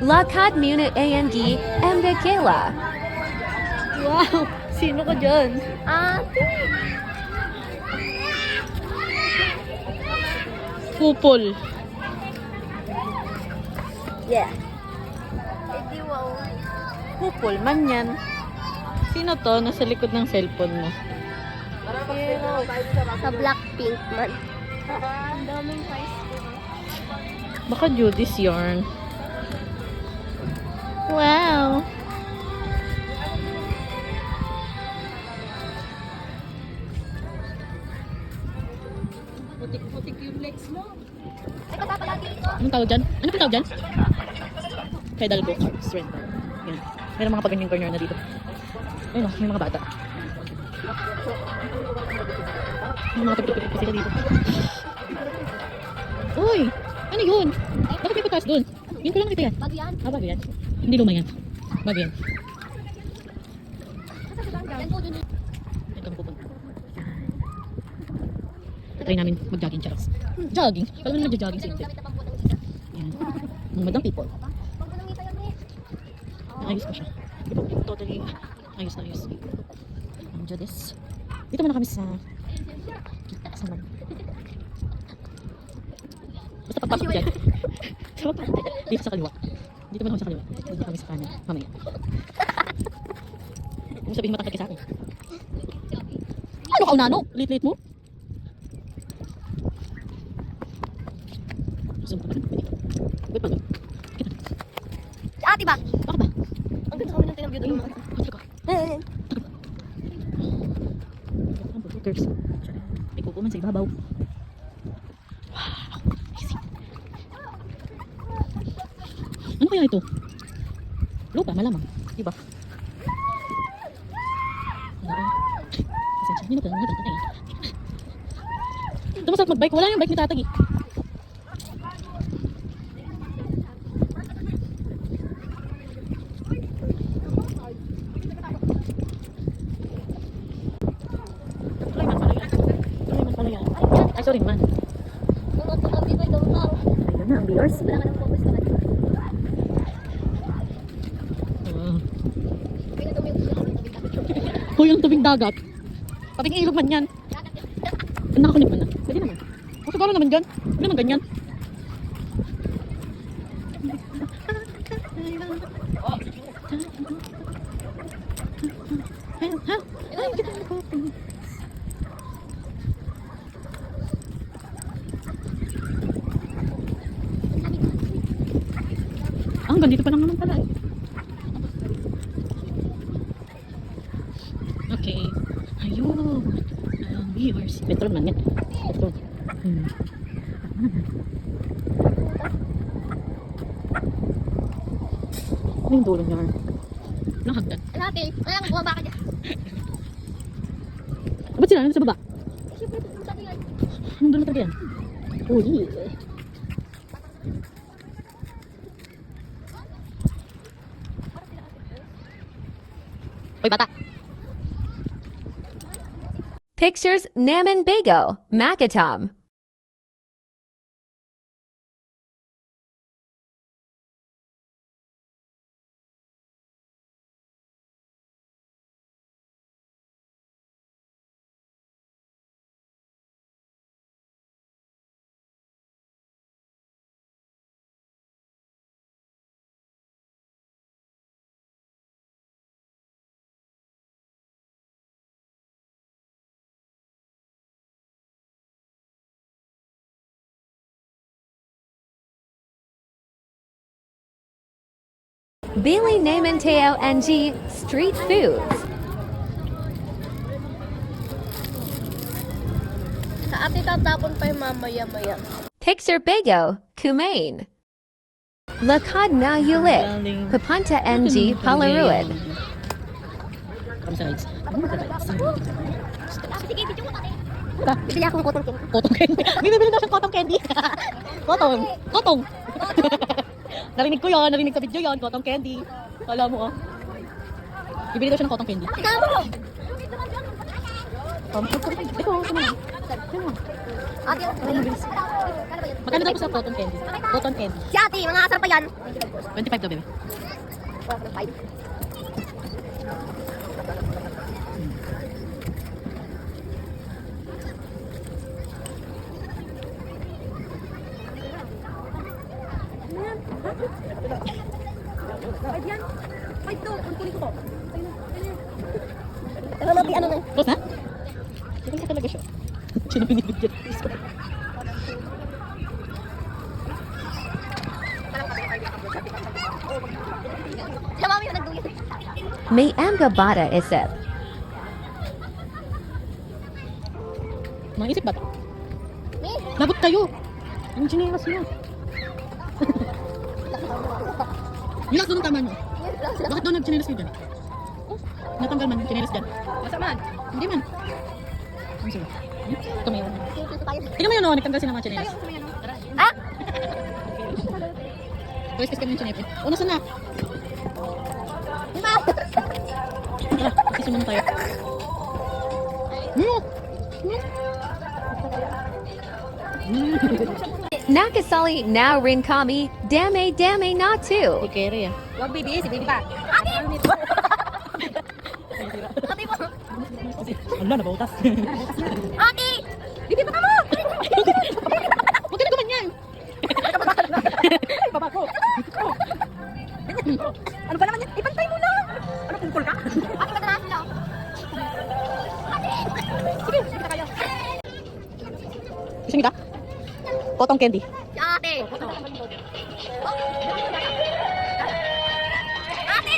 Lakad muna ANG Mbekela. Wow! Sino ka dyan? Ate! Kupol. Yeah. Hindi wow. Kupol man yan. Sino to? Nasa likod ng cellphone mo. Sa Blackpink man. Ang daming price ko. Baka Judy's yarn. Wow! Putik-putik yung legs mo. Ay, kapapalagi ito. Anong tawag dyan? Ano pa tawag dyan? Pedal go cards. Rental. Yan. Meron mga paganyang corner na dito. Ayun o, may mga bata. May mga pagpipipip pa sila dito. Uy! Ano yun? Bakit may pagkas dun? Yun ko lang nakita yan. Bago yan. Bago yan. Hindi luma yan. Bago yan. Yan po dun. Yan kami pupunta. Try namin mag-jogging, charot. Jogging? Pala naman nag-jogging si Intel. Yan. Mga madang people. Naayos ko siya. Totally ayos na ayos. Ang Judas. Dito muna kami sa mag. Basta pagpasok dyan. Dito sa kaliwa. Dito muna kami sa kaliwa. Dito kami sa kanan. Mamaya. Kung sabihin matangkad ka sa akin. Ano ka unano? Late mo? Zoom ka ba? Wait pa. Si ate ba? Baka ba? Ang ganda kami ng tinagyo doon. Ang bututers. May kuko man sa ibabaw. Wow! Amazing. Ano kaya ito? Lupa, malamang. Diba? Pasensya, hindi na pala tatay. Ito masarap mag-bike. Wala yung bike ni tatay. Ay, sorry man. Ayun na, ang viewers. Wala ka ng focus naman. Huy, ang tubig dagat. Pating ilog man yan. Nakakunip man na. Pwede naman. O siguro naman dyan. Hindi naman ganyan. Ha? Ay, kita na ko. Hanggang dito pa lang naman pala eh. Okay. Ayun. Viewers. Petrol man yan. Petrol. Ano yung dulo niya? Anong hagdan? Ay, ate. Wala kang bumaba ka dyan. Ba't sila? Ano sa baba? Eh, syempre, pupunta ko yan. Anong dulo talaga yan? Oh, yeah. Hoy, bata. Pictures Naman Bago, Makatom. Billy Naman Teo NG Street Foods. Sa ate tatapon pa yung mamaya-maya. Picture Bago, Kumain. Lakad na Ulit, Papunta NG Palaruan. Kami sa rides. Ano ba rides? Sige, video mo ate. Diba? Bibili akong cotton candy. Cotton candy. Bibili daw siyang cotton candy. Cotton. Cotton. Narinig ko yun. Narinig sa video yun. Cotton candy. Alam mo, oh. Bibili daw siya ng cotton candy. Tama mo! Ito, sumama. Ate, Magkano daw po sa cotton candy? Cotton candy. si ate, mga asar pa yan. 25 daw, baby. Pero mapi, ano na? Boss na? Ito ka talaga siya. Sino binibigyan? Siya mami yung nagduyan. May Amgabata isip. Mga isip ba ito? Miss, Lagot kayo! Ang chinelas nyo. Yung last doon ang tama nyo. Bakit doon nag-chinelas kayo dyan? Natanggal man yung chinelas dyan. Masama. Hindi man. Ang sige. Ito may yun. tayo. Tingnan mo yun, oh, nagtanggal sila ng mga chinelas. Ha? Boys, kasi kami yung chinelas. O, nasa na? Lima. Tara, isuman tayo. Nakasali now rin kami. Dame dame na too. Ikere, ah. Huwag baby, si baby pa. Ate! Ate mo. Ala, nabautas. Ate! Bibi pa ka mo! Huwag ka na gumanyan. Baba ko. Ano ba naman yan? Ipantay mo lang! Ano kung ka? Ate, madalas na. Ate! Sige, sige na kayo. Gusto nyo ba? Cotton candy. Si ate! Ate!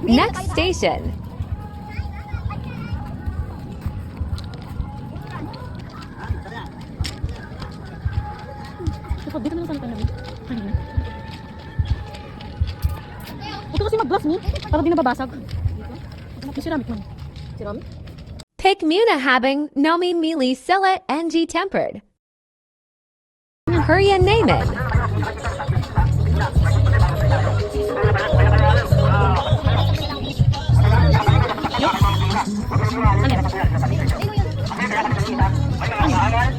Next station. Dito na lang sana tayo. Kanina. Ito kasi mag-glass ni. Para di nababasag. Yung ceramic man. Ceramic? Pick muna habang Nomi Mili Sela NG tempered. Hurry and name it.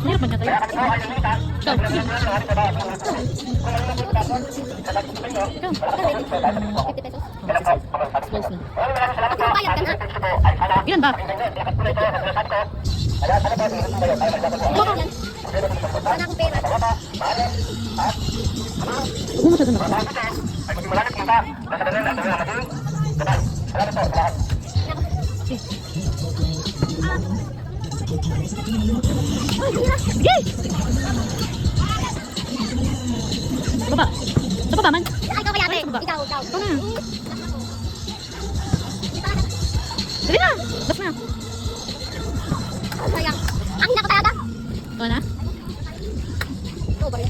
Mahirap man niya tayo. Ikaw. Ikaw. 50 pesos. Close na. Bayad ka na. Ilan ba? Baka yan. Wala akong pera. Huwag mo masyado na. Sige! Baba. Sa baba man. Ay, ikaw kaya ate. Ay, sa baba. Ikaw. Ito na. Dali na. Last na. Sayang. Ang hina ko tayo ata. Ito na. Oh, bari.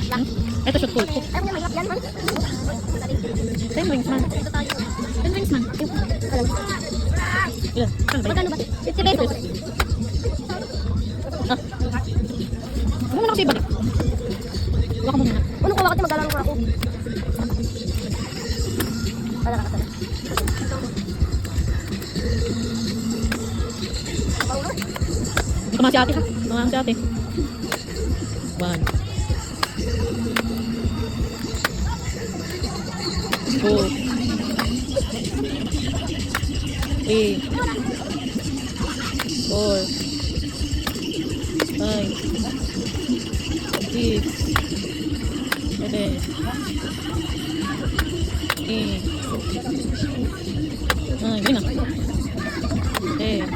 Lang. Ito shot cool. Ayaw mo na mahirap yan, man. 10 rings man. Ito tayo. 10 rings man. Ilan? Saan ba? Magkano ba? 50 pesos. Ah. Ano mo na kasi ibalik? Huwag ka mo muna. Ano ko bakit maglalaro nga ako? Wala ka sana. Tama si ate ha. Tama si ate. 1 2 3 4 5 6 7 8 9 gini na 10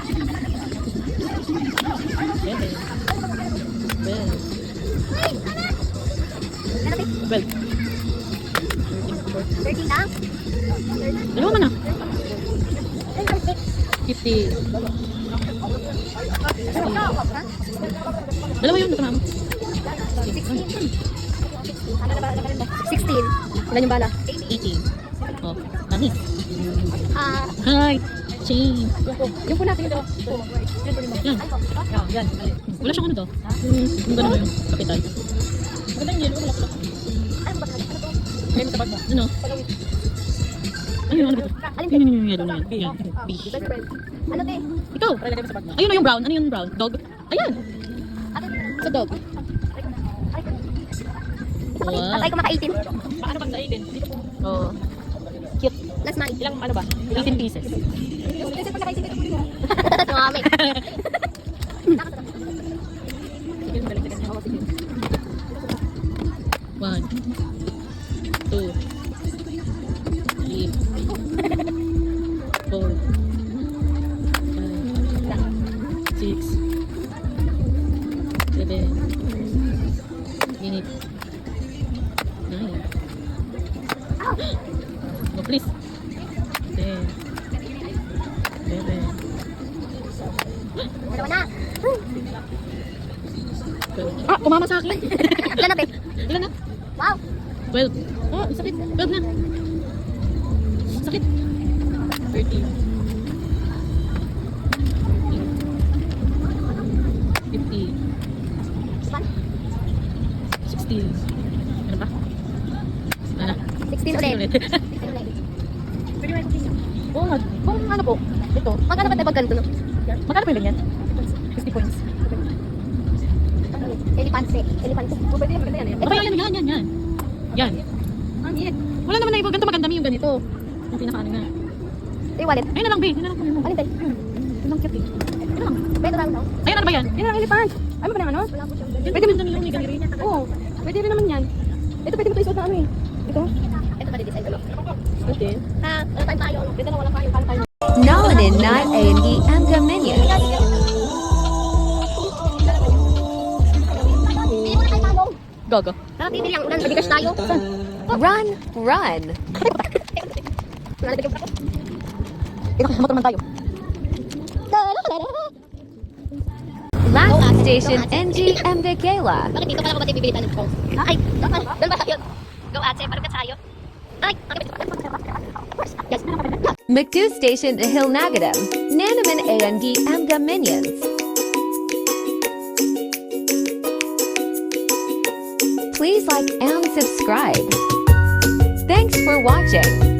12 13 lang. Dalawa man na. 50 Ha? Dalawa yun, tama mo. 16. Ilan yung bala? 18 Oh, tani. Ah, Hi, Ching. yung po natin ito. Yan. Yan. Wala siyang ano to. Yung gano'n yung kapital. Maganda yung yellow. Ano ba? Ano? Ano yun? Ano ba ito? Alin Yun yung yellow na yan. Yan. B. Best friend. Ano, te? Ikaw. Ayun na yung brown. Ano yung brown? Dog? Ayan. Ate, Sa dog. Wow. patay ko maka-18. Paano pag sa 18? Oo. Cute. Last month. Ilang ano ba? 18 pieces. Kasi pag naka-18 ito. Sumami. Sige, balik na kasi. 1, 2, 3, 4, 5, 6, 7, 8, 9. No, please. 10, 11, Dalawa na. 12. Ah, kumama sa akin. Ilan na, te? Ilan na? Wow. 12. Oh, sakit. 12 na. Sakit. 13. 15. 16. Ano pa? Ano? 16 ulit. 16 ulit. Oo nga. Kung ano po? Ito. Magkano ba tayo pag ganito, no? Magkano po yung ganyan? 50 points. Elefante. Elefante. Pwede yan, maganda yan. Okay, yan. Yan. Ang hit. Wala naman na iba. Ganito maganda yung ganito. Yung pinaka-ano nga. Ito yung wallet. Ayun na lang, babe. Yun na lang po yun. Alin tayo? Yun lang, cute eh. Yun lang. Beto lang daw. Ayun, ano ba yan? Yan ang elephant. Ano ba ng ano? Pwede mo yung ganyan. Oo. Pwede rin naman yan. Ito pwede mo ito isuot na ano eh. Ito. Ito pa design ko. Okay. Ha, ano tayo? Dito na walang tayo. Paano tayo? Nalanin not A&D Amga Minion. Hindi mo na tayo tanong. Gogo. Tara, titil yung ulan. Magigas tayo. Saan? Run, run. Nalalagay yung bracket. Ito, motor man tayo. Last station NG Mbekela. Bakit dito pala ko ba tayo bibili tayo ng phone? Ay, doon ba tayo? Go ate, parang tayo. Ay, yes. McDo Station Hilnagadam. Nanaman A&D Amga Minions. Please like and subscribe. Thanks for watching.